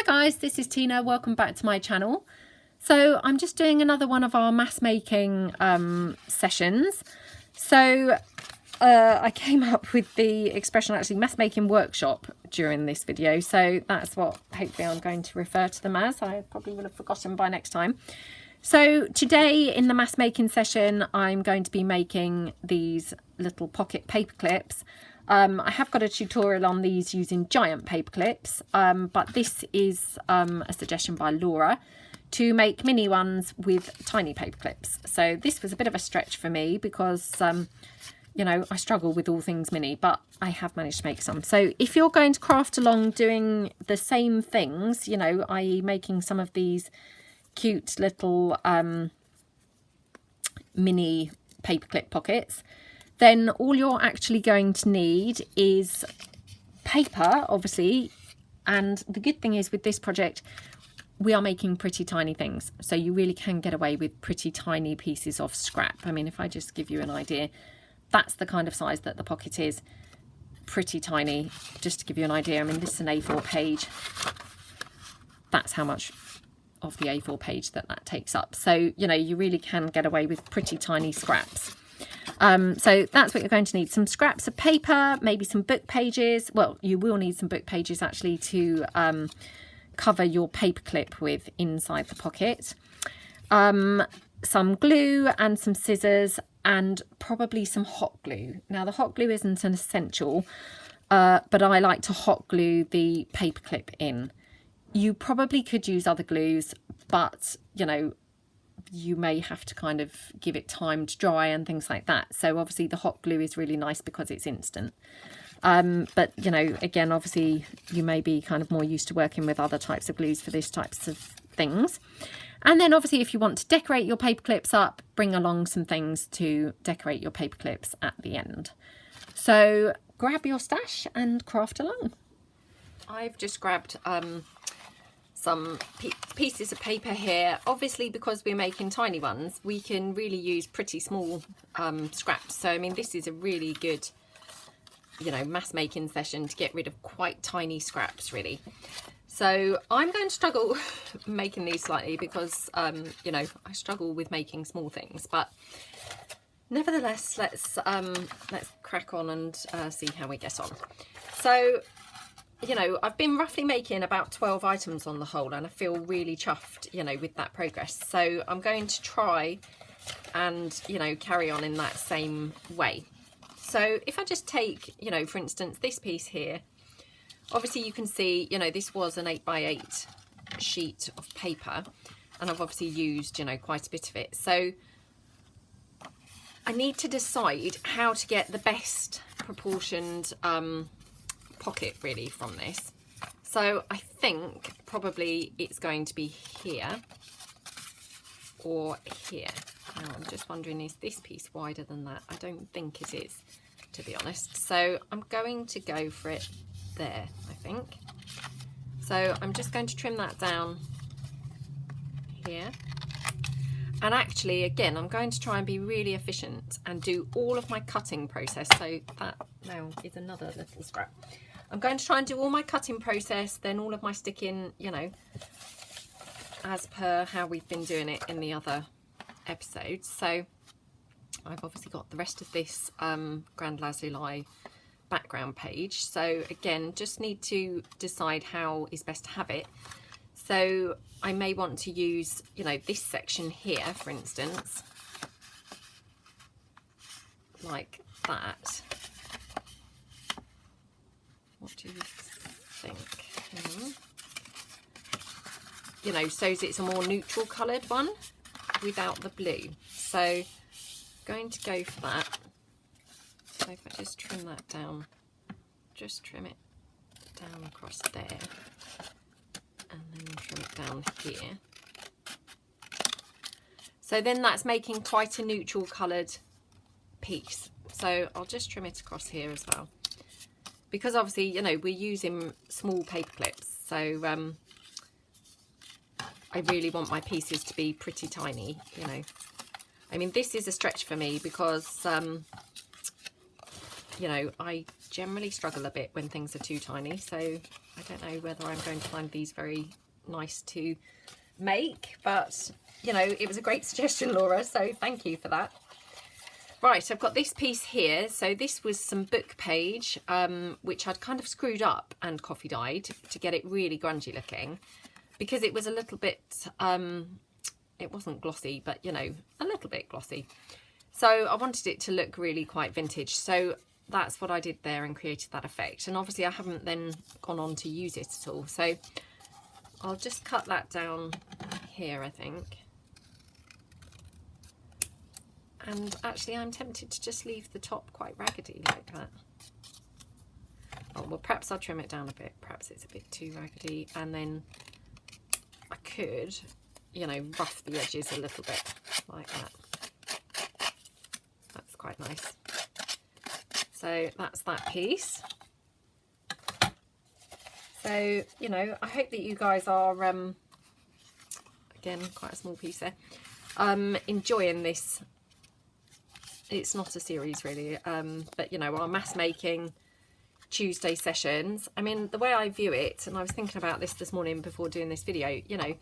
guys, this is Tina. Welcome back to my channel. So I'm just doing another one of our mass making sessions. So I came up with the expression actually mass making workshop during this video. So that's what hopefully I'm going to refer to them as. I probably will have forgotten by next time. So today in the mass making session, I'm going to be making these little pocket paper clips. I have got a tutorial on these using giant paper clips, but this is a suggestion by Laura to make mini ones with tiny paper clips. So this was a bit of a stretch for me because, you know, I struggle with all things mini, but I have managed to make some. So if you're going to craft along doing the same things, you know, i.e. making some of these cute little mini paperclip pockets, then all you're actually going to need is paper, obviously. And the good thing is with this project, we are making pretty tiny things. So you really can get away with pretty tiny pieces of scrap. I mean, if I just give you an idea, that's the kind of size that the pocket is, pretty tiny. Just to give you an idea, I mean, this is an A4 page. That's how much of the A4 page that takes up. So, you know, you really can get away with pretty tiny scraps. So that's what you're going to need. Some scraps of paper, maybe some book pages. Well, you will need some book pages actually to cover your paper clip with inside the pocket. Some glue and some scissors and probably some hot glue. Now the hot glue isn't an essential, but I like to hot glue the paper clip in. You probably could use other glues, but you know, you may have to kind of give it time to dry and things like that. So obviously the hot glue is really nice because it's instant. But you know, again, obviously you may be kind of more used to working with other types of glues for these types of things. And then obviously if you want to decorate your paper clips up, bring along some things to decorate your paper clips at the end. So grab your stash and craft along. I've just grabbed some pieces of paper here. Obviously, because we're making tiny ones, we can really use pretty small scraps. So I mean, this is a really good, you know, mass making session to get rid of quite tiny scraps really. So I'm going to struggle making these slightly because you know, I struggle with making small things, but nevertheless, let's crack on and see how we get on. So, you know, I've been roughly making about 12 items on the whole, and I feel really chuffed, you know, with that progress. So I'm going to try and, you know, carry on in that same way. So if I just take, you know, for instance, this piece here, obviously you can see, you know, this was an 8x8 sheet of paper, and I've obviously used, you know, quite a bit of it. So I need to decide how to get the best proportioned pocket really from this. So I think probably it's going to be here or here. Now I'm just wondering, is this piece wider than that? I don't think it is, to be honest. So I'm going to go for it there, I think. So I'm just going to trim that down here. And actually, again, I'm going to try and be really efficient and do all of my cutting process. So that now is another little scrap. I'm going to try and do all my cutting process, then all of my sticking, you know, as per how we've been doing it in the other episodes. So I've obviously got the rest of this Grand Lazuli background page. So again, just need to decide how is best to have it. So I may want to use, you know, this section here, for instance, like that. What do you think? You know, so it's a more neutral coloured one without the blue. So going to go for that. So if I just trim that down, just trim it down across there, and then trim it down here. So then that's making quite a neutral coloured piece. So I'll just trim it across here as well. Because obviously, you know, we're using small paper clips, so I really want my pieces to be pretty tiny, you know. I mean, this is a stretch for me because, you know, I generally struggle a bit when things are too tiny, so I don't know whether I'm going to find these very nice to make, but you know, it was a great suggestion, Laura, so thank you for that. Right, I've got this piece here. So this was some book page, which I'd kind of screwed up and coffee dyed to get it really grungy looking, because it was a little bit, it wasn't glossy, but you know, a little bit glossy. So I wanted it to look really quite vintage. So that's what I did there and created that effect. And obviously I haven't then gone on to use it at all. So I'll just cut that down here, I think. And actually I'm tempted to just leave the top quite raggedy like that. Oh, well, perhaps I'll trim it down a bit. Perhaps it's a bit too raggedy. And then I could, you know, rough the edges a little bit like that. That's quite nice. So that's that piece. So, you know, I hope that you guys are, again, quite a small piece there, enjoying this. It's not a series really, but you know, our mass making Tuesday sessions. I mean, the way I view it, and I was thinking about this morning before doing this video, you know,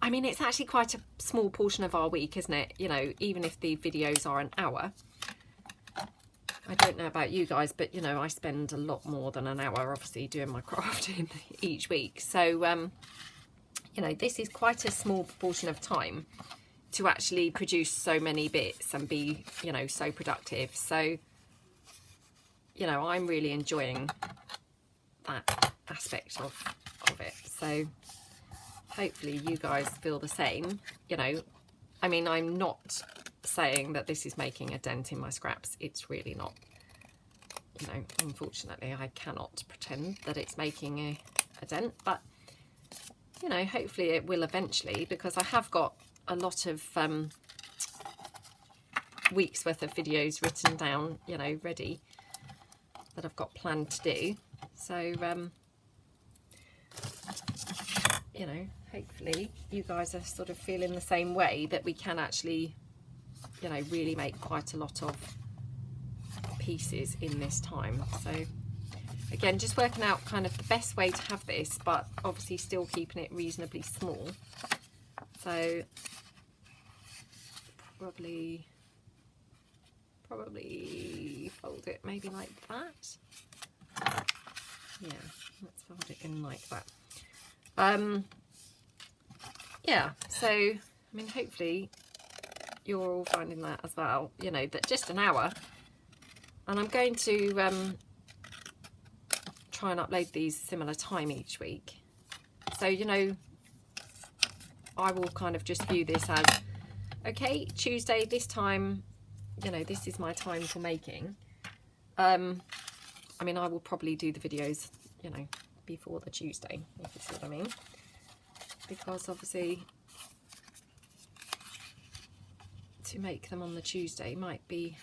I mean, it's actually quite a small portion of our week, isn't it? You know, even if the videos are an hour. I don't know about you guys, but you know, I spend a lot more than an hour obviously doing my crafting each week. So, you know, this is quite a small proportion of time to actually produce so many bits and be, you know, so productive. So, you know, I'm really enjoying that aspect of it. So hopefully you guys feel the same. You know, I mean, I'm not saying that this is making a dent in my scraps. It's really not. You know, unfortunately I cannot pretend that it's making a dent, but you know, hopefully it will eventually, because I have got a lot of weeks worth of videos written down, you know, ready, that I've got planned to do. So you know, hopefully you guys are sort of feeling the same way, that we can actually, you know, really make quite a lot of pieces in this time. So again, just working out kind of the best way to have this, but obviously still keeping it reasonably small. So probably fold it maybe like that. Yeah, let's fold it in like that. Yeah, so I mean, hopefully you're all finding that as well, you know, that just an hour. And I'm going to try and upload these similar time each week. So, you know, I will kind of just view this as, okay, Tuesday, this time, you know, this is my time for making. I mean, I will probably do the videos, you know, before the Tuesday, if you see what I mean. Because obviously to make them on the Tuesday might be...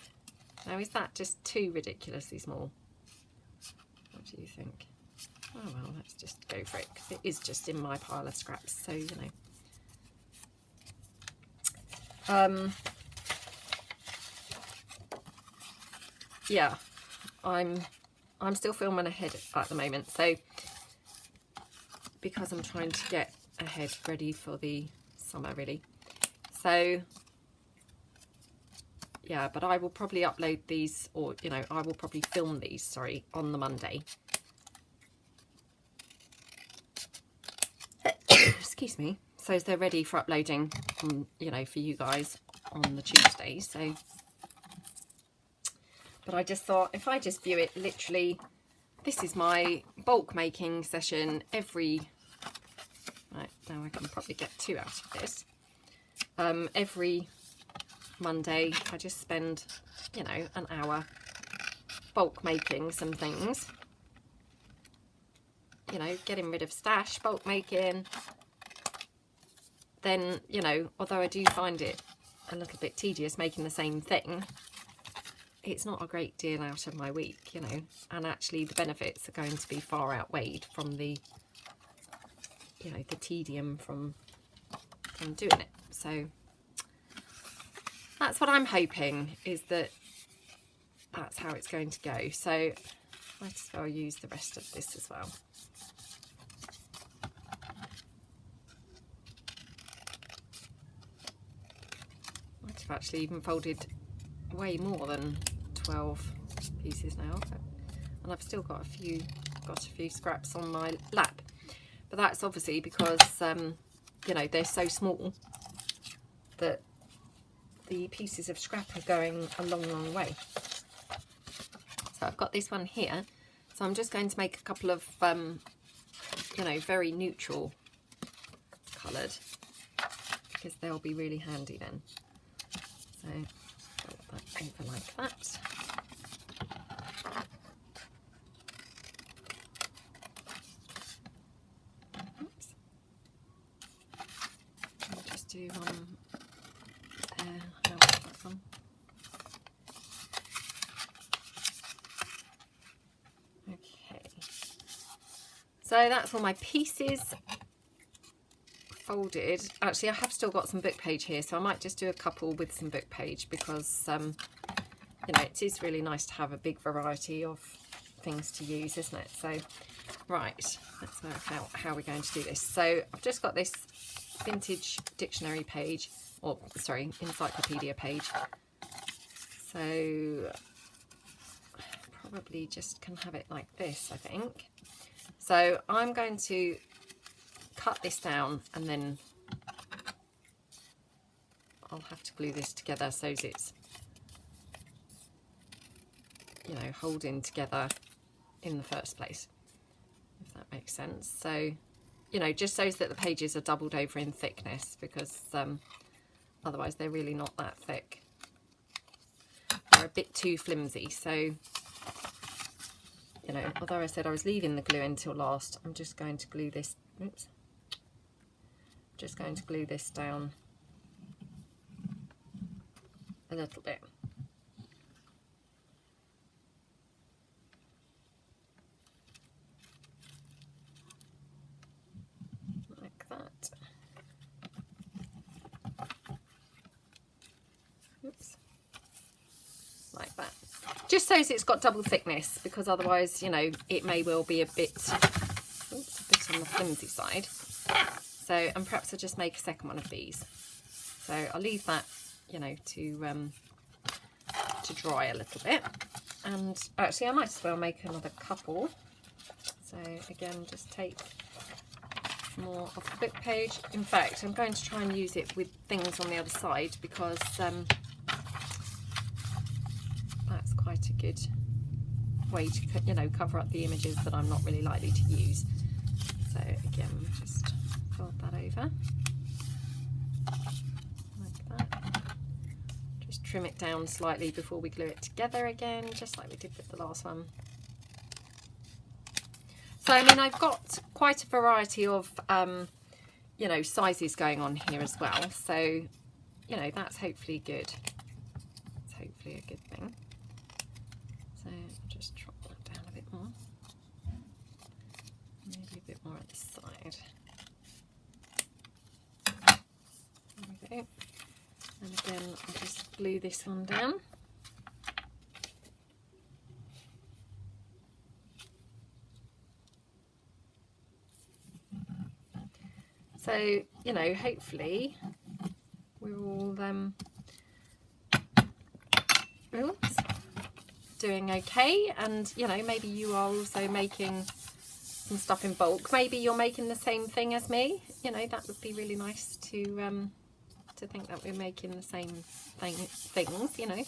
Now, is that just too ridiculously small? What do you think? Oh well, let's just go for it, because it is just in my pile of scraps, so you know. Yeah, I'm still filming ahead at the moment, so because I'm trying to get ahead ready for the summer really. So yeah, but I will probably upload these, or you know, I will probably film these, sorry, on the Monday. Excuse me. So they're ready for uploading, you know, for you guys on the Tuesday. So, but I just thought, if I just view it literally, this is my bulk making session every, right, now I can probably get 2 out of this. Every Monday I just spend, you know, an hour bulk making some things, you know, getting rid of stash, bulk making. Then, you know, although I do find it a little bit tedious making the same thing, it's not a great deal out of my week, you know, and actually the benefits are going to be far outweighed from the, you know, the tedium from doing it. So that's what I'm hoping, is that that's how it's going to go. So might as well use the rest of this as well. I've actually even folded way more than 12 pieces now, and I've still got a few scraps on my lap, but that's obviously because you know, they're so small that the pieces of scrap are going a long way. So I've got this one here, so I'm just going to make a couple of you know, very neutral coloured, because they'll be really handy then. So fold that over like that. Oops. I'll just do one there. How about that one? Okay. So that's all my pieces folded. Actually, I have still got some book page here, so I might just do a couple with some book page, because you know, it is really nice to have a big variety of things to use, isn't it? So right, let's work out how we're going to do this. So I've just got this vintage dictionary page, or sorry, encyclopedia page. So probably just can have it like this, I think. So I'm going to cut this down, and then I'll have to glue this together so that it's, you know, holding together in the first place, if that makes sense. So, you know, just so that the pages are doubled over in thickness, because otherwise they're really not that thick. They're a bit too flimsy. So, you know, although I said I was leaving the glue until last, I'm just going to glue this, oops, just going to glue this down a little bit. Like that. Oops. Like that. Just so it's got double thickness, because otherwise, you know, it may well be a bit, oops, a bit on the flimsy side. So, and perhaps I'll just make a second one of these. So I'll leave that, you know, to dry a little bit. And actually, I might as well make another couple. So again, just take more of the book page. In fact, I'm going to try and use it with things on the other side, because that's quite a good way to, you know, cover up the images that I'm not really likely to use. So again, just fold that over like that. Just trim it down slightly before we glue it together again, just like we did with the last one. So I mean, I've got quite a variety of you know, sizes going on here as well, so you know, that's hopefully good. It's hopefully a good thing. So I'll just drop that down a bit more, maybe a bit more at the side. There we go. And again, I'll just glue this one down. So, you know, hopefully we're all oops, doing okay. And, you know, maybe you are also making some stuff in bulk. Maybe you're making the same thing as me. You know, that would be really nice to think that we're making the same things, you know.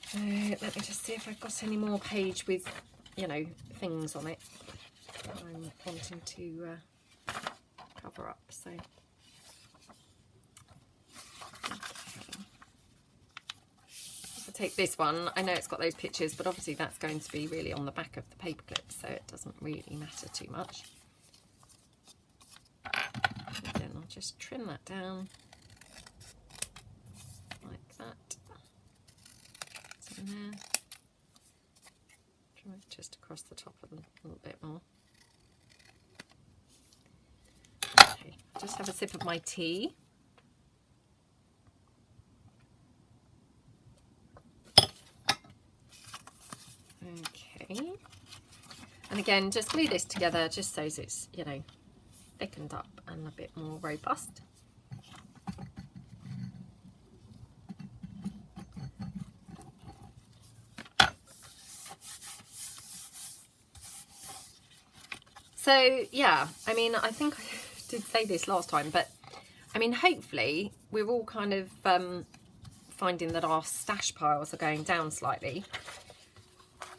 So let me just see if I've got any more page with, you know, things on it that I'm wanting to cover up. So I'll take this one. I know it's got those pictures, but obviously that's going to be really on the back of the paperclip, so it doesn't really matter too much. Again, I'll just trim that down like that. It's in there. Trim it just across the top of them a little bit more. Okay, just have a sip of my tea. Okay, and again, just glue this together just so it's, you know, thickened up and a bit more robust. So yeah, I mean, I think I did say this last time, but I mean, hopefully we're all kind of finding that our stash piles are going down slightly.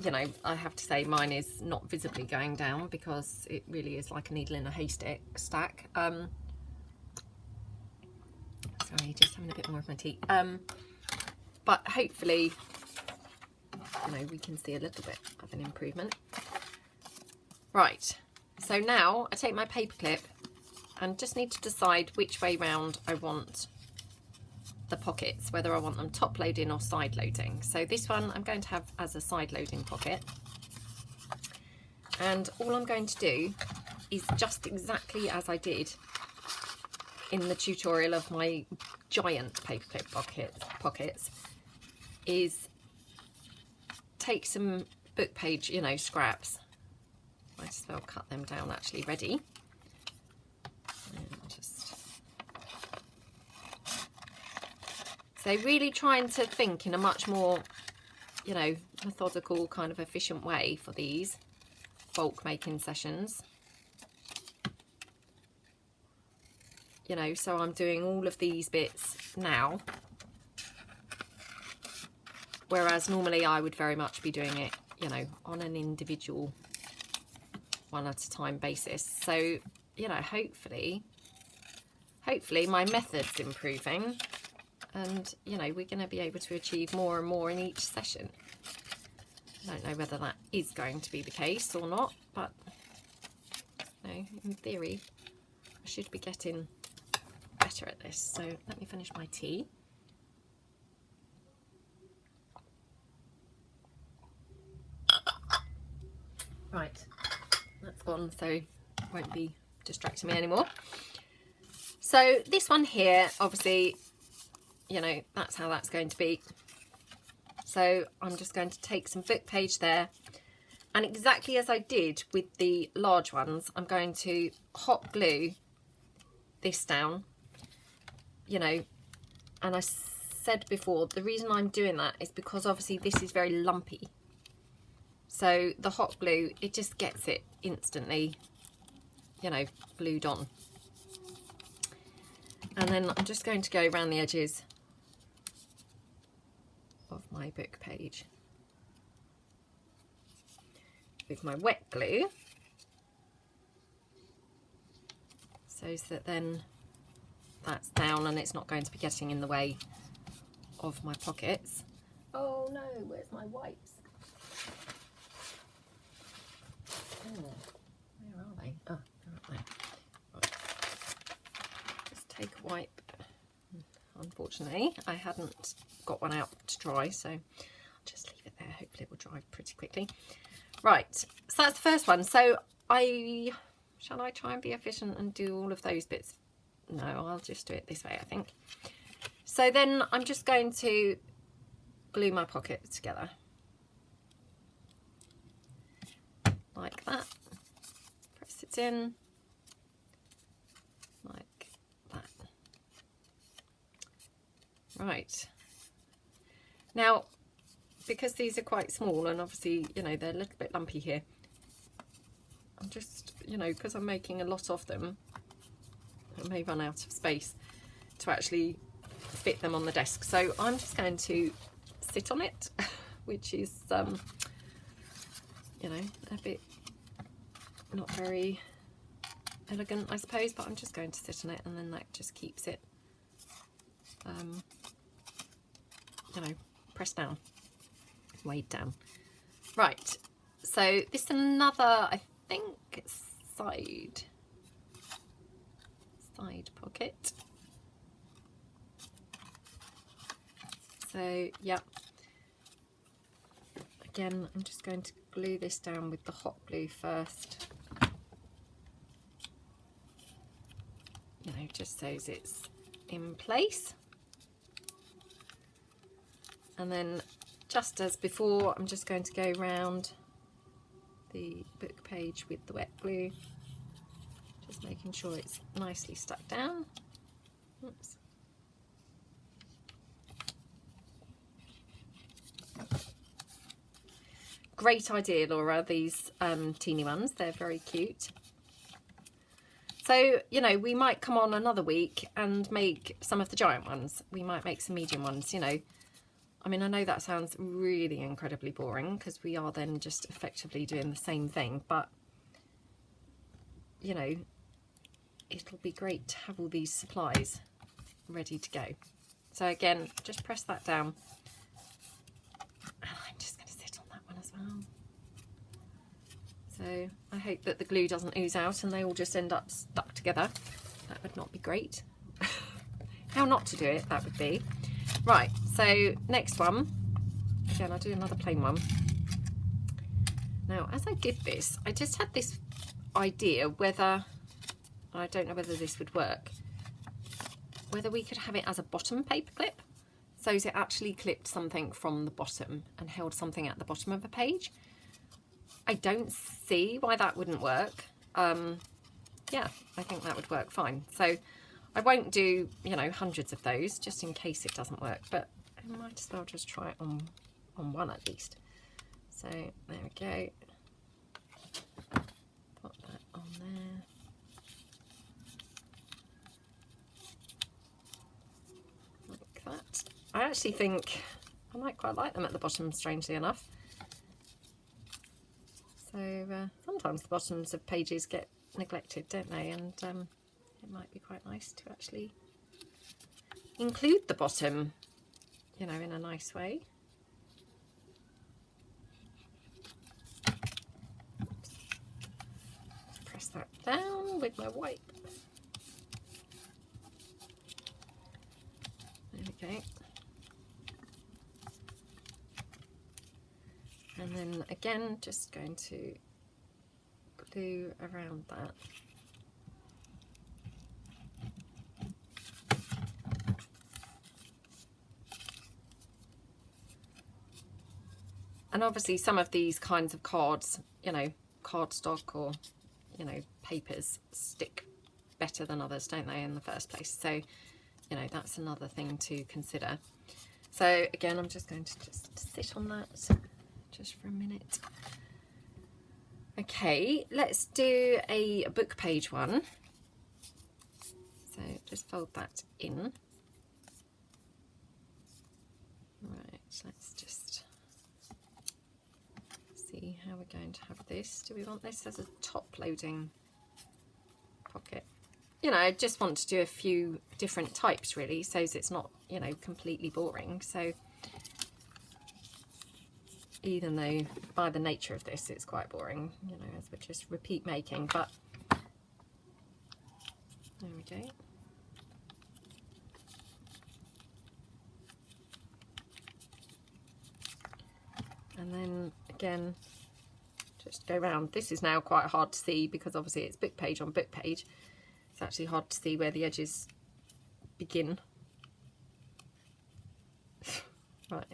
You know, I have to say mine is not visibly going down because it really is like a needle in a haystack. Sorry, just having a bit more of my tea. But hopefully, you know, we can see a little bit of an improvement. Right, so now I take my paperclip and just need to decide which way round I want the pockets, whether I want them top loading or side loading. So this one I'm going to have as a side loading pocket, and all I'm going to do is just exactly as I did in the tutorial of my giant paperclip pockets, is take some book page, you know, scraps. Might as well cut them down actually ready. And just... So really trying to think in a much more, you know, methodical kind of efficient way for these bulk making sessions. You know, so I'm doing all of these bits now, whereas normally I would very much be doing it, you know, on an individual one at a time basis. So, you know, hopefully my method's improving, and, you know, we're going to be able to achieve more and more in each session. I don't know whether that is going to be the case or not, but, you know, in theory, I should be getting better at this. So let me finish my tea. Right, that's gone, so it won't be distracting me anymore. So this one here, obviously, you know, that's how that's going to be. So I'm just going to take some book page there, and exactly as I did with the large ones, I'm going to hot glue this down, you know. And I said before, the reason I'm doing that is because obviously this is very lumpy. So the hot glue, it just gets it instantly, you know, glued on. And then I'm just going to go around the edges of my book page with my wet glue, so that then that's down and it's not going to be getting in the way of my pockets. Oh no, where's my wipes? Oh, where are they? Oh, they're up there. Right. Just take a wipe. Unfortunately, I hadn't got one out to dry, so I'll just leave it there. Hopefully it will dry pretty quickly. Right, so that's the first one. So shall I try and be efficient and do all of those bits? No, I'll just do it this way, I think. So then I'm just going to glue my pocket together like that. Press it in like that. Right. Now, because these are quite small and obviously, you know, they're a little bit lumpy here, I'm just, you know, because I'm making a lot of them, I may run out of space to actually fit them on the desk. So I'm just going to sit on it, which is, you know, a bit not very elegant, I suppose, but I'm just going to sit on it, and then that just keeps it, you know, pressed down, weighed down. Right, so this is another, I think, side pocket. So yeah, again, I'm just going to glue this down with the hot glue first, you know, just so it's in place. And then, just as before, I'm just going to go around the book page with the wet glue, just making sure it's nicely stuck down. Oops. Great idea, Laura, these teeny ones, they're very cute. So, you know, we might come on another week and make some of the giant ones. We might make some medium ones, you know. I mean, I know that sounds really incredibly boring because we are then just effectively doing the same thing, but, you know, it'll be great to have all these supplies ready to go. So again, just press that down. And I'm just going to sit on that one as well. So I hope that the glue doesn't ooze out and they all just end up stuck together. That would not be great. How not to do it, that would be. Right, so next one. Again, I'll do another plain one. Now, as I did this, I just had this idea whether, I don't know whether this would work, whether we could have it as a bottom paper clip. So it actually clipped something from the bottom and held something at the bottom of a page. I don't see why that wouldn't work. Yeah, I think that would work fine. So I won't do, you know, hundreds of those just in case it doesn't work, but I might as well just try it on one at least. So there we go. Put that on there. Like that. I actually think I might quite like them at the bottom, strangely enough. So sometimes the bottoms of pages get neglected, don't they? And it might be quite nice to actually include the bottom, you know, in a nice way. Oops. Press that down with my wipe. There we go. And then again, just going to glue around that. And obviously some of these kinds of cards, you know, cardstock or, you know, papers stick better than others, don't they, in the first place? So, you know, that's another thing to consider. So again, I'm just going to just sit on that just for a minute. Okay, let's do a book page one. So just fold that in. Right, let's just see how we're going to have this. Do we want this as a top loading pocket? You know, I just want to do a few different types really, so it's not, you know, completely boring. So even though by the nature of this it's quite boring, you know, as we're just repeat making, but there we go. And then again, just go around. This is now quite hard to see because obviously it's book page on book page. It's actually hard to see where the edges begin. Right.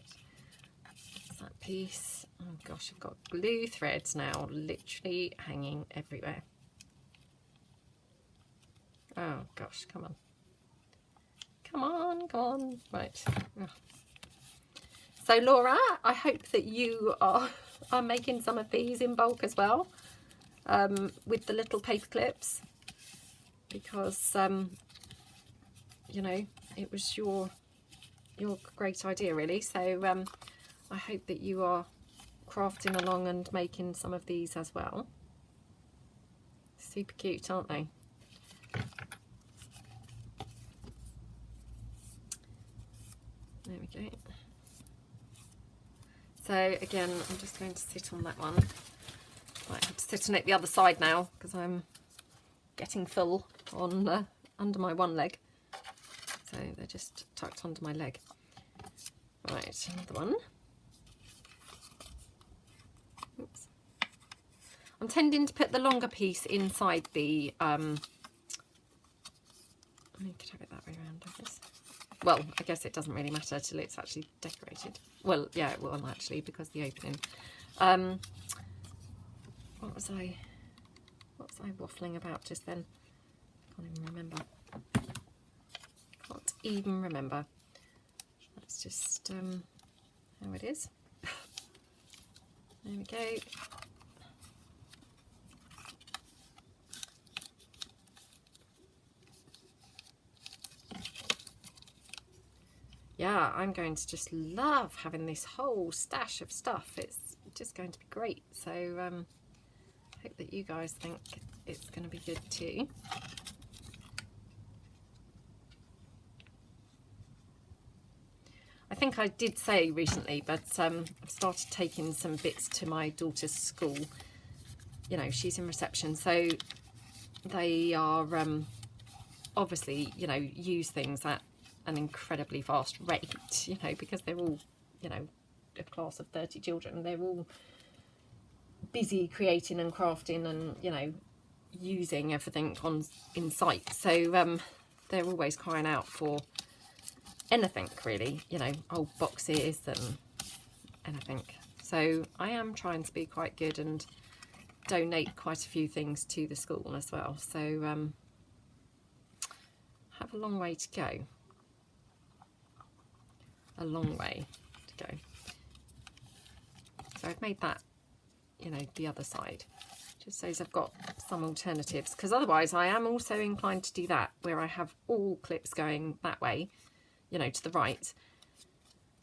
That piece. Oh gosh, I've got glue threads now literally hanging everywhere. Oh gosh, come on. Come on, come on. Right. Oh. So Laura, I hope that you are making some of these in bulk as well, with the little paper clips, because you know, it was your great idea really. So I hope that you are crafting along and making some of these as well. Super cute, aren't they? There we go. So again, I'm just going to sit on that one. Might have to sit on it the other side now because I'm getting full on under my one leg. So they're just tucked under my leg. Right, another one. Oops. I'm tending to put the longer piece inside the, I could have it that way around, I guess. Well, I guess it doesn't really matter till it's actually decorated. Well, yeah, it will actually, because the opening. What was I waffling about just then? Can't even remember. Can't even remember. That's just how it is. There we go. yeah, I'm going to just love having this whole stash of stuff. It's just going to be great. So hope that you guys think it's going to be good too. I think I did say recently, but I've started taking some bits to my daughter's school. You know, she's in reception, so they are obviously, you know, use things at an incredibly fast rate, you know, because they're all, you know, a class of 30 children. They're all busy creating and crafting and, you know, using everything in sight. So they're always crying out for anything really, you know, old boxes and anything. So I am trying to be quite good and donate quite a few things to the school as well. So have a long way to go. A long way to go. So I've made that, you know, the other side, just so I've got some alternatives, because otherwise I am also inclined to do that, where I have all clips going that way, you know, to the right,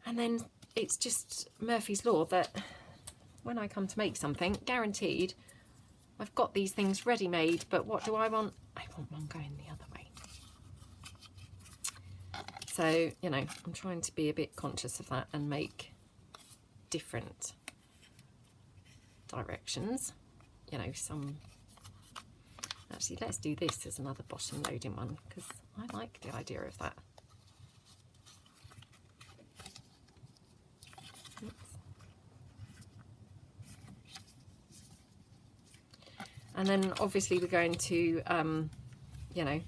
and then it's just Murphy's Law that when I come to make something, guaranteed, I've got these things ready made, but what do I want? I want one going the other way. So, you know, I'm trying to be a bit conscious of that and make different directions, you know, some. Actually, let's do this as another bottom loading one, because I like the idea of that. Oops. And then obviously we're going to you know,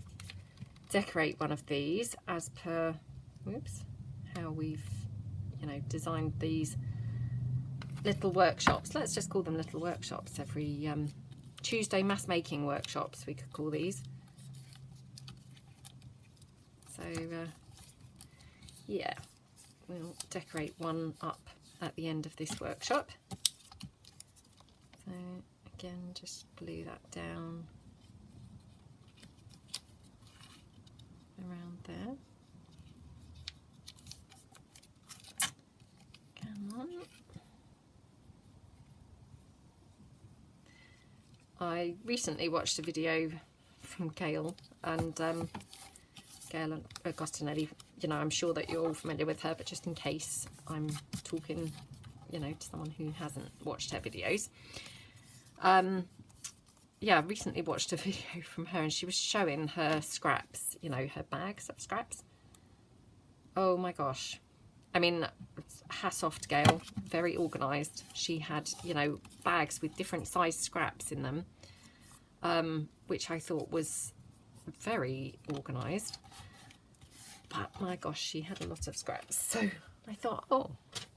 decorate one of these as per how we've, you know, designed these little workshops. Let's just call them little workshops. Every Tuesday mass making workshops, we could call these. So yeah, we'll decorate one up at the end of this workshop. So again, just glue that down around there. Come on. I recently watched a video from Gail and Gail Agostinelli. You know, I'm sure that you're all familiar with her, but just in case I'm talking, you know, to someone who hasn't watched her videos. Yeah, I recently watched a video from her and she was showing her scraps, you know, her bags of scraps. Oh my gosh. I mean, hats off to Gail, very organised. She had, you know, bags with different sized scraps in them, which I thought was very organised. But my gosh, she had a lot of scraps. So I thought, oh,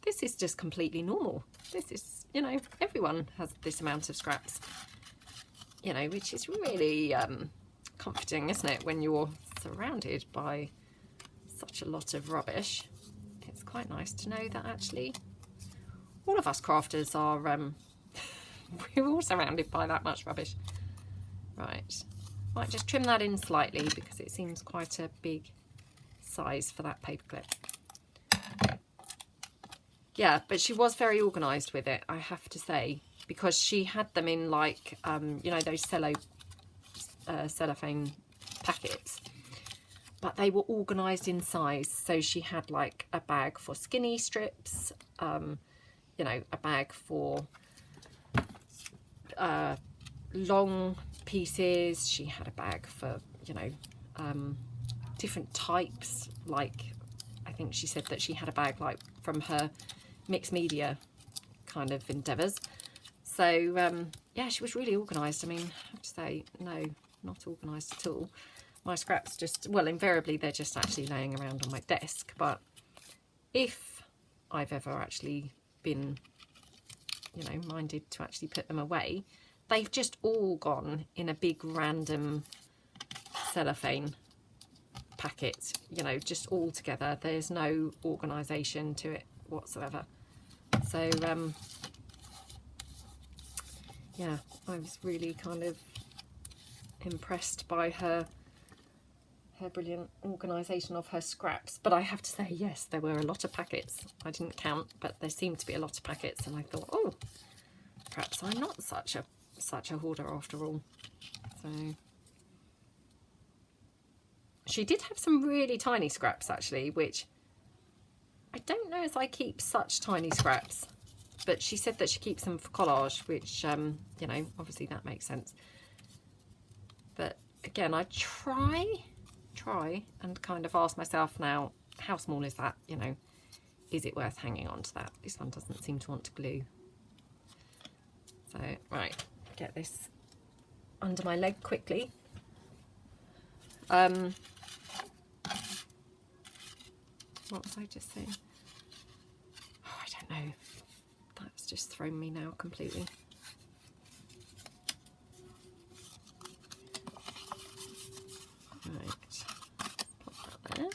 this is just completely normal. This is, you know, everyone has this amount of scraps, you know, which is really comforting, isn't it, when you're surrounded by such a lot of rubbish. It's quite nice to know that actually all of us crafters are, we're all surrounded by that much rubbish. Right, might just trim that in slightly because it seems quite a big size for that paperclip. Yeah, but she was very organised with it, I have to say, because she had them in like, you know, those cellophane packets. But they were organised in size, so she had like a bag for skinny strips, you know, a bag for long pieces. She had a bag for, you know, different types. Like, I think she said that she had a bag like from her mixed media kind of endeavours. So yeah, she was really organised. I mean, I have to say, no, not organised at all. My scraps just, well, invariably they're just actually laying around on my desk, but if I've ever actually been, you know, minded to actually put them away, they've just all gone in a big random cellophane packet, you know, just all together. There's no organisation to it whatsoever. So yeah, I was really kind of impressed by her her brilliant organisation of her scraps. But I have to say, yes, there were a lot of packets. I didn't count, but there seemed to be a lot of packets, and I thought, oh, perhaps I'm not such a hoarder after all. So she did have some really tiny scraps actually, which I don't know if I keep such tiny scraps, but she said that she keeps them for collage, which you know, obviously that makes sense. But again, I try and kind of ask myself now, how small is that? You know, is it worth hanging on to that? This one doesn't seem to want to glue. So, right, get this under my leg quickly. What was I just saying? Oh, I don't know. That's just thrown me now completely. Right, pop that there.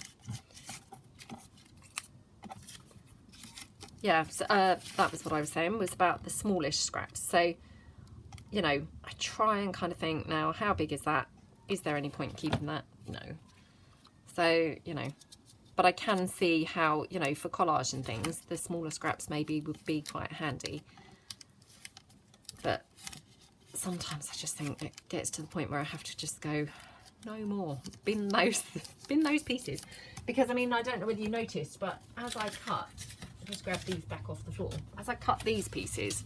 Yeah, so, that was what I was saying, was about the smallish scraps. So, you know, I try and kind of think now, how big is that? Is there any point keeping that? No. So, you know, but I can see how, you know, for collage and things, the smaller scraps maybe would be quite handy. But sometimes I just think it gets to the point where I have to just go, no more, bin those pieces. Because I mean, I don't know whether you noticed, but as I cut, I'll just grab these back off the floor. As I cut these pieces,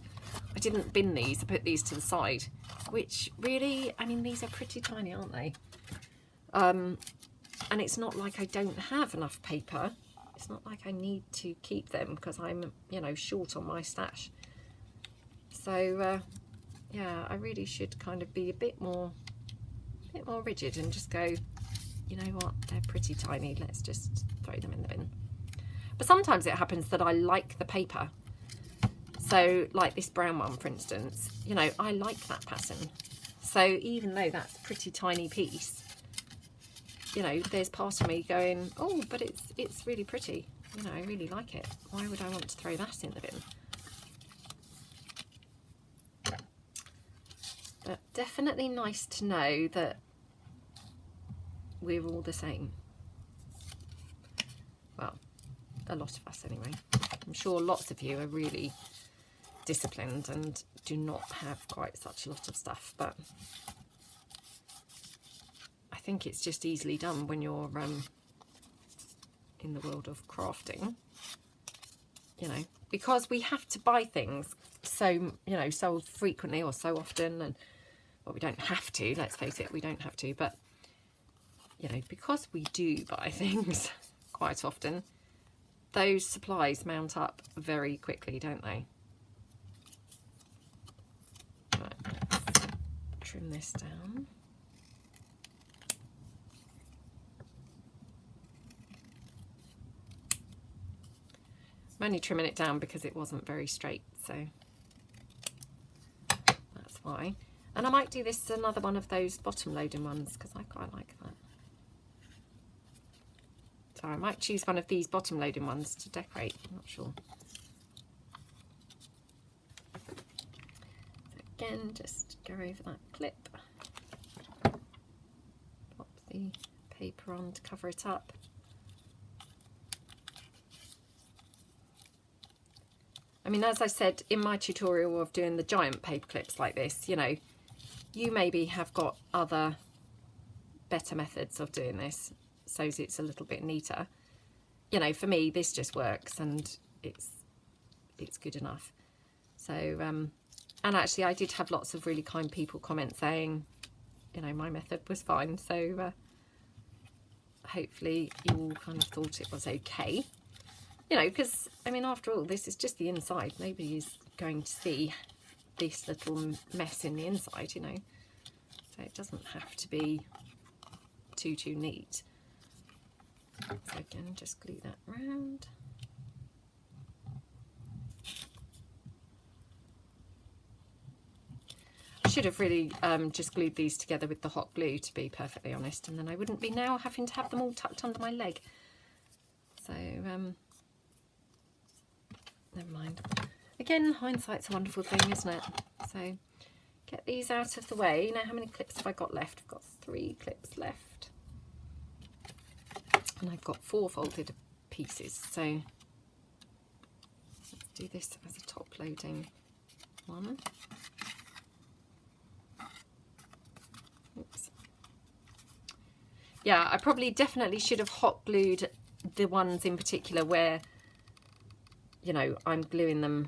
I didn't bin these, I put these to the side, which really, I mean, these are pretty tiny, aren't they? And it's not like I don't have enough paper. It's not like I need to keep them because I'm, you know, short on my stash. So, yeah, I really should kind of be a bit more rigid and just go, you know what, they're pretty tiny, let's just throw them in the bin. But sometimes it happens that I like the paper. So like this brown one, for instance, you know, I like that pattern. So even though that's a pretty tiny piece, you know, there's part of me going, oh, but it's really pretty. You know, I really like it. Why would I want to throw that in the bin? But definitely nice to know that we're all the same. Well, a lot of us anyway. I'm sure lots of you are really disciplined and do not have quite such a lot of stuff, but I think it's just easily done when you're in the world of crafting, you know, because we have to buy things so, you know, so frequently or so often, and well, we don't have to, let's face it, we don't have to, but you know, because we do buy things quite often, those supplies mount up very quickly, don't they? Right, let's trim this down. I'm only trimming it down because it wasn't very straight, so that's why. And I might do this another one of those bottom loading ones because I quite like that. So I might choose one of these bottom loading ones to decorate, I'm not sure. So again, just go over that clip, pop the paper on to cover it up. I mean, as I said in my tutorial of doing the giant paper clips like this, you know, you maybe have got other better methods of doing this, so it's a little bit neater. You know, for me, this just works and it's good enough. So, and actually I did have lots of really kind people comment saying, you know, my method was fine. So hopefully you all kind of thought it was okay. You know, because, I mean, after all, this is just the inside. Nobody is going to see this little mess in the inside, you know. So it doesn't have to be too neat. So again, just glue that round. I should have really just glued these together with the hot glue, to be perfectly honest, and then I wouldn't be now having to have them all tucked under my leg. So, never mind. Again, hindsight's a wonderful thing, isn't it? So, get these out of the way. Now, how many clips have I got left? I've got 3 clips left. And I've got 4 folded pieces, so let's do this as a top loading one. Oops. Yeah, I probably definitely should have hot glued the ones in particular where, you know, I'm gluing them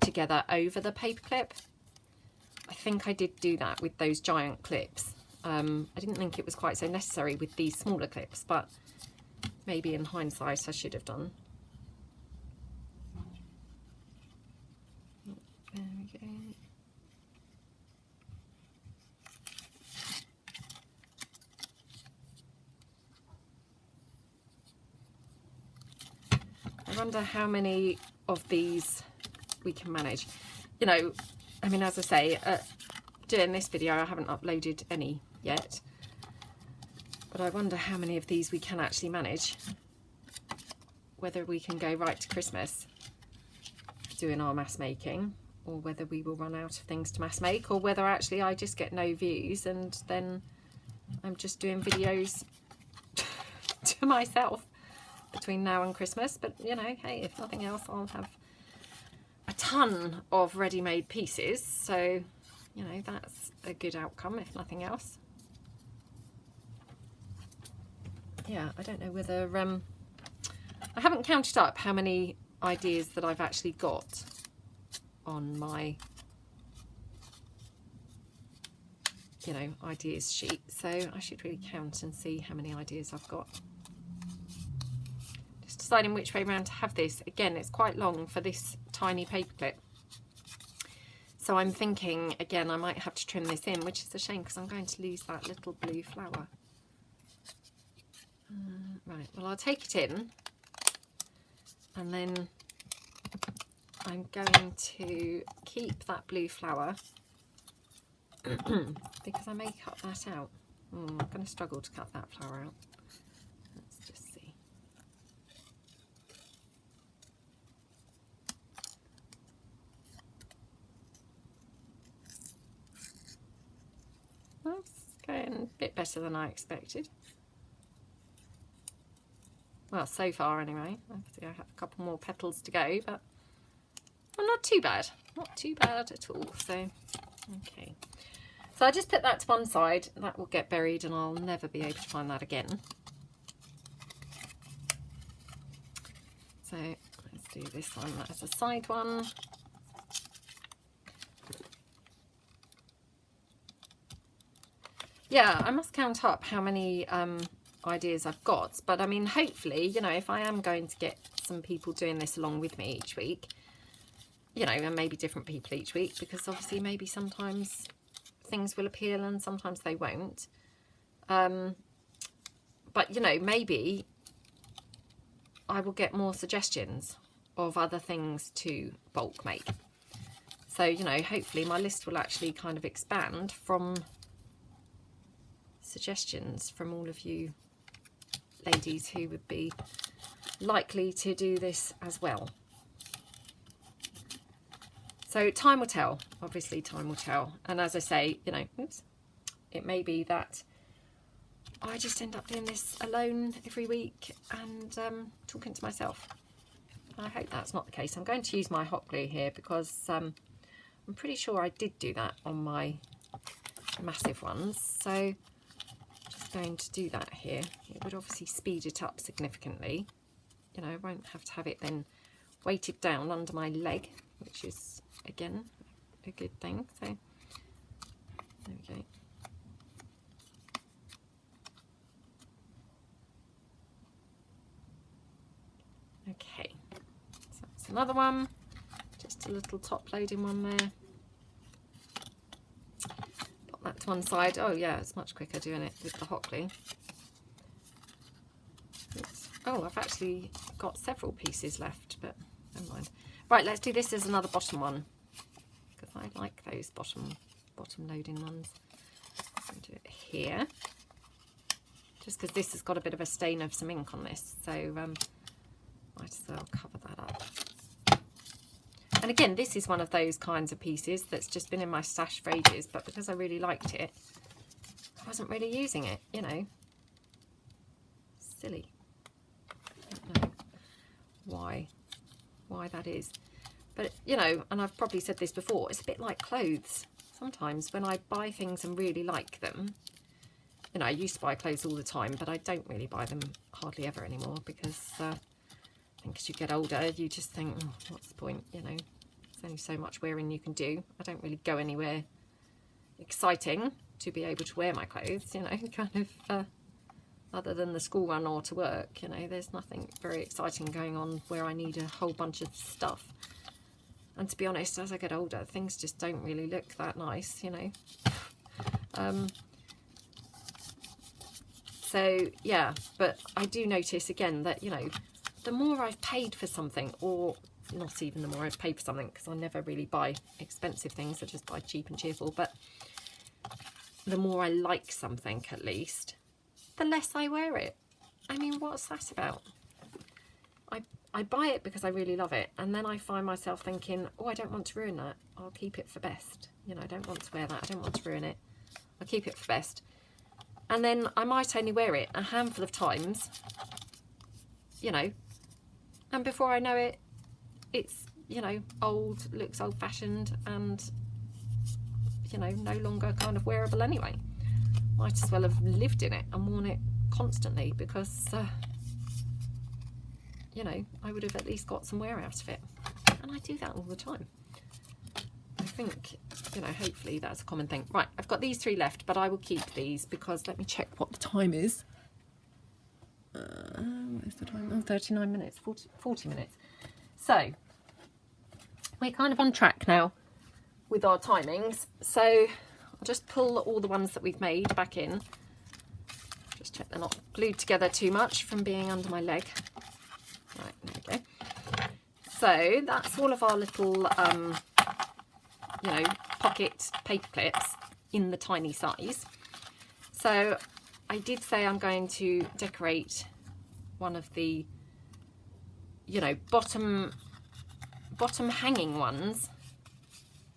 together over the paper clip. I think I did do that with those giant clips. I didn't think it was quite so necessary with these smaller clips, but maybe in hindsight I should have done. There we go. I wonder how many of these we can manage. You know, I mean, as I say, doing this video I haven't uploaded any yet, but I wonder how many of these we can actually manage, whether we can go right to Christmas doing our mass making, or whether we will run out of things to mass make, or whether actually I just get no views and then I'm just doing videos to myself between now and Christmas. But you know, hey, if nothing else, I'll have a ton of ready-made pieces, so you know, that's a good outcome if nothing else. Yeah, I don't know whether I haven't counted up how many ideas that I've actually got on my, you know, ideas sheet, so I should really count and see how many ideas I've got. Just deciding which way around to have this. Again, it's quite long for this tiny paper clip, so I'm thinking again I might have to trim this in, which is a shame because I'm going to lose that little blue flower. Right, well, I'll take it in, and then I'm going to keep that blue flower because I may cut that out. I'm going to struggle to cut that flower out. Let's just see. That's going a bit better than I expected. Well, so far anyway. Obviously I have a couple more petals to go, but well, not too bad. Not too bad at all. So, okay. So I just put that to one side. That will get buried and I'll never be able to find that again. So let's do this one as a side one. Yeah, I must count up how many ideas I've got, but I mean, hopefully, you know, if I am going to get some people doing this along with me each week, you know, and maybe different people each week, because obviously maybe sometimes things will appeal and sometimes they won't, but you know, maybe I will get more suggestions of other things to bulk make. So, you know, hopefully my list will actually kind of expand from suggestions from all of you ladies who would be likely to do this as well. So time will tell, obviously time will tell. And as I say, you know, oops, it may be that I just end up doing this alone every week and talking to myself. I hope that's not the case. I'm going to use my hot glue here because I'm pretty sure I did do that on my massive ones. So just going to do that here. It would obviously speed it up significantly. You know, I won't have to have it then weighted down under my leg, which is again a good thing. So there we go. Okay, so that's another one, just a little top loading one there. Put that to one side. Oh yeah, it's much quicker doing it with the hot glue. Oops. Oh, I've actually got several pieces left, but never mind. Right, let's do this as another bottom one, because I like those bottom loading ones. I'm going to do it here, just because this has got a bit of a stain of some ink on this, so might as well cover that up. And again, this is one of those kinds of pieces that's just been in my stash for ages, but because I really liked it, I wasn't really using it, you know. Silly. why that is. But, you know, and I've probably said this before, it's a bit like clothes. Sometimes when I buy things and really like them, you know, I used to buy clothes all the time, but I don't really buy them hardly ever anymore, because I think as you get older, you just think, oh, what's the point, you know, there's only so much wearing you can do. I don't really go anywhere exciting to be able to wear my clothes, you know, kind of, other than the school run or to work, you know, there's nothing very exciting going on where I need a whole bunch of stuff. And to be honest, as I get older, things just don't really look that nice, you know. So, yeah, but I do notice again that, you know, the more I've paid for something, or not even the more I've paid for something, because I never really buy expensive things, I just buy cheap and cheerful, but the more I like something, at least, the less I wear it. I mean, what's that about? I buy it because I really love it, and then I find myself thinking, oh, I don't want to ruin that. I'll keep it for best. You know, I don't want to wear that. I don't want to ruin it. I'll keep it for best. And then I might only wear it a handful of times, you know, and before I know it, it's, you know, old, looks old-fashioned, and, you know, no longer kind of wearable anyway. Might as well have lived in it and worn it constantly, because, you know, I would have at least got some wear out of it. And I do that all the time. I think, you know, hopefully that's a common thing. Right, I've got these 3 left, but I will keep these, because let me check what the time is. What is the time? Oh, 39 minutes, 40 minutes. So, we're kind of on track now with our timings. So, I'll just pull all the ones that we've made back in. Just check they're not glued together too much from being under my leg. Right, there we go. So, that's all of our little, you know, pocket paper clips in the tiny size. So, I did say I'm going to decorate one of the, you know, bottom hanging ones,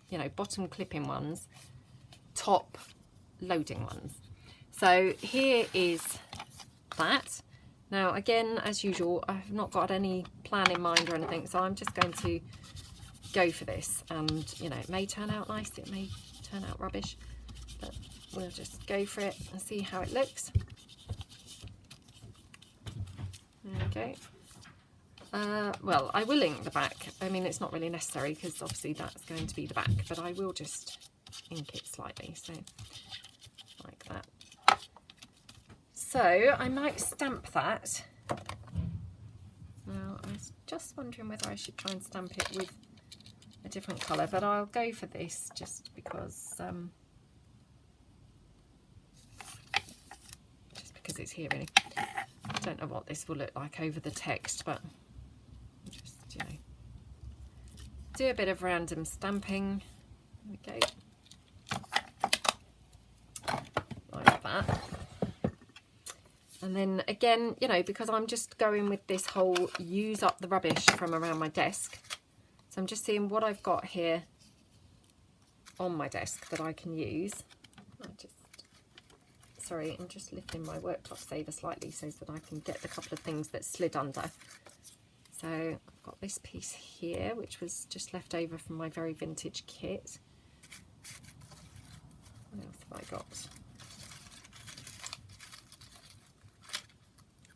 you know, bottom clipping ones, top loading ones. So here is that. Now again, as usual, I've not got any plan in mind or anything, so I'm just going to go for this, and you know, it may turn out nice, it may turn out rubbish, but we'll just go for it and see how it looks. Okay. Well, I will ink the back. I mean, it's not really necessary, because obviously that's going to be the back, but I will just ink it slightly, so like that. So I might stamp that. Now, I was just wondering whether I should try and stamp it with a different colour, but I'll go for this just because it's here really. I don't know what this will look like over the text, but just, you know, do a bit of random stamping. There we go. Like that. And then again, you know, because I'm just going with this whole use up the rubbish from around my desk. So I'm just seeing what I've got here on my desk that I can use. Sorry, I'm just lifting my worktop saver slightly so that I can get the couple of things that slid under. So I've got this piece here, which was just left over from my very vintage kit. What else have I got?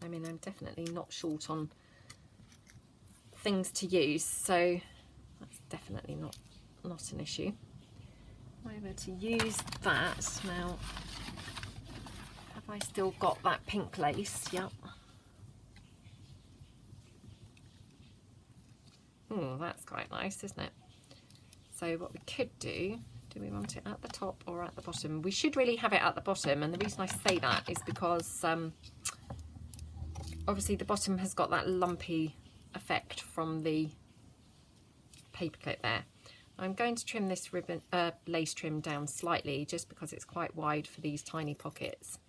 I mean, I'm definitely not short on things to use, so that's definitely not an issue. I'm able to use that now. Have I still got that pink lace? Yep. Oh, that's quite nice, isn't it? So what we could do we want it at the top or at the bottom? We should really have it at the bottom, and the reason I say that is because obviously the bottom has got that lumpy effect from the paperclip there. I'm going to trim this ribbon lace trim down slightly, just because it's quite wide for these tiny pockets.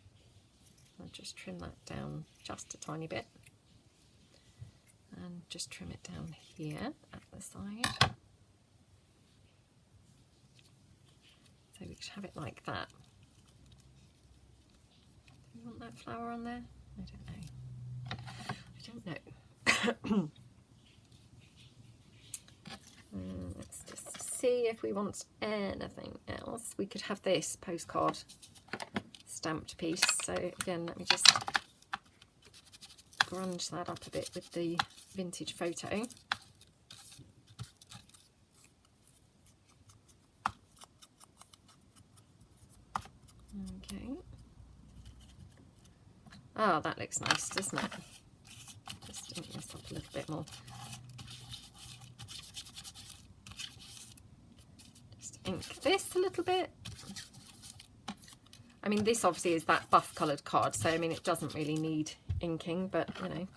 I'll just trim that down just a tiny bit, and just trim it down here at the side. So we should have it like that. Do you want that flower on there? I don't know. Let's just see if we want anything else. We could have this postcard stamped piece. So again, let me just grunge that up a bit with the vintage photo. Okay. Oh, that looks nice, doesn't it? Just ink this up a little bit more. Just ink this a little bit. I mean, this obviously is that buff coloured card, so I mean, it doesn't really need inking, but you know,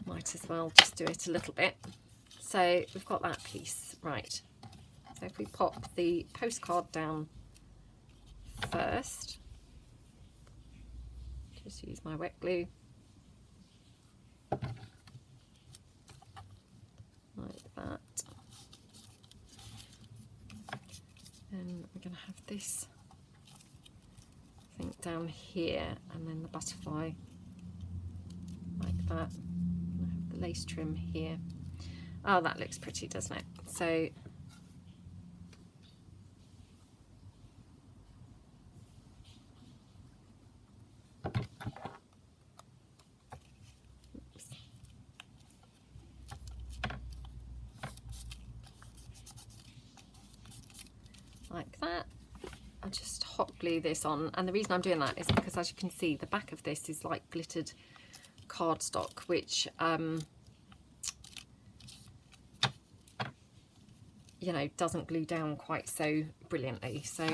might as well just do it a little bit. So we've got that piece, right. So if we pop the postcard down first, just use my wet glue like that, and we're going to have this thing down here, and then the butterfly like that. I have the lace trim here. Oh, that looks pretty, doesn't it? So like that. I'll just hot glue this on, and the reason I'm doing that is because, as you can see, the back of this is like glittered cardstock, which you know, doesn't glue down quite so brilliantly, so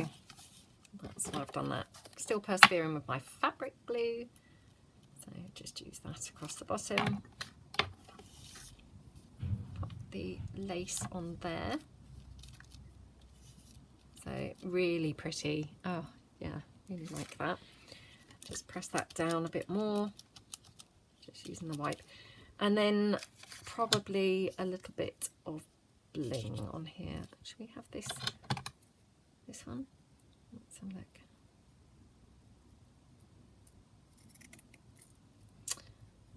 that's why I've done that. Still persevering with my fabric glue, so just use that across the bottom. Pop the lace on there. So really pretty. Oh yeah, really like that. Just press that down a bit more, just using the wipe, and then probably a little bit of bling on here. Should we have this one? Let's have a look.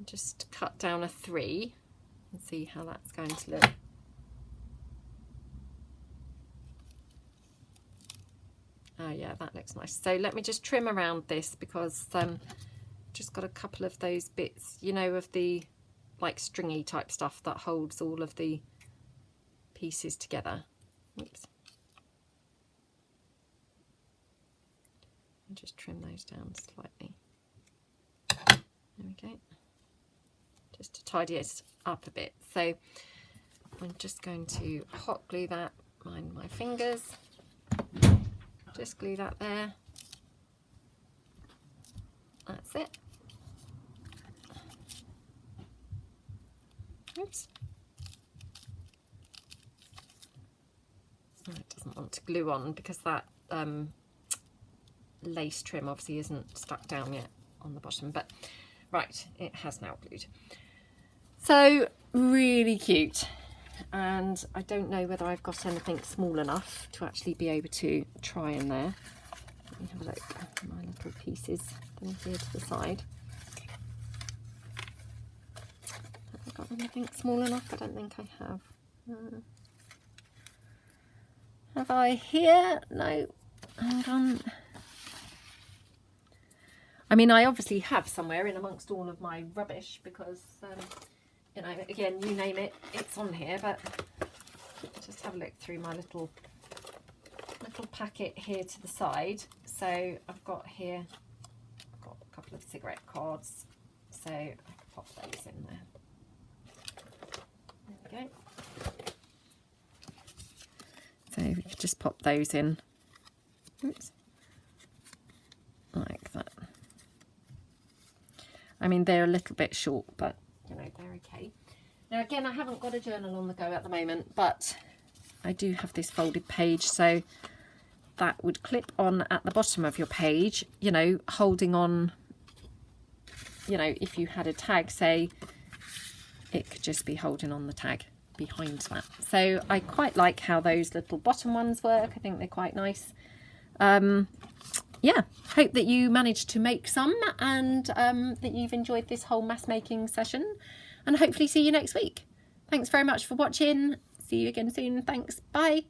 Just cut down a 3 and see how that's going to look. Oh yeah, that looks nice. So let me just trim around this, because just got a couple of those bits, you know, of the like stringy type stuff that holds all of the pieces together. Oops. And just trim those down slightly. There we go. Just to tidy it up a bit. So I'm just going to hot glue that, mind my fingers. Just glue that there. That's it. Oops. Oh, it doesn't want to glue on because that lace trim obviously isn't stuck down yet on the bottom, but right, it has now glued. So really cute. And I don't know whether I've got anything small enough to actually be able to try in there. Let me have a look at my little pieces down here to the side. Have I got anything small enough? I don't think I have. Have I here? No. Hold on. I mean, I obviously have somewhere in amongst all of my rubbish, because you know, again, you name it, it's on here. But just have a look through my little packet here to the side. So I've got here, I've got a couple of cigarette cards, so I can pop those in there. There we go. So we could just pop those in. Oops. Like that. I mean, they're a little bit short, but you know, they're okay. Now again, I haven't got a journal on the go at the moment, but I do have this folded page, so that would clip on at the bottom of your page, you know, holding on, you know, if you had a tag, say, it could just be holding on the tag behind that. So I quite like how those little bottom ones work. I think they're quite nice. Yeah, hope that you managed to make some, and that you've enjoyed this whole mass making session, and hopefully see you next week. Thanks very much for watching. see you again soon. Thanks. Bye.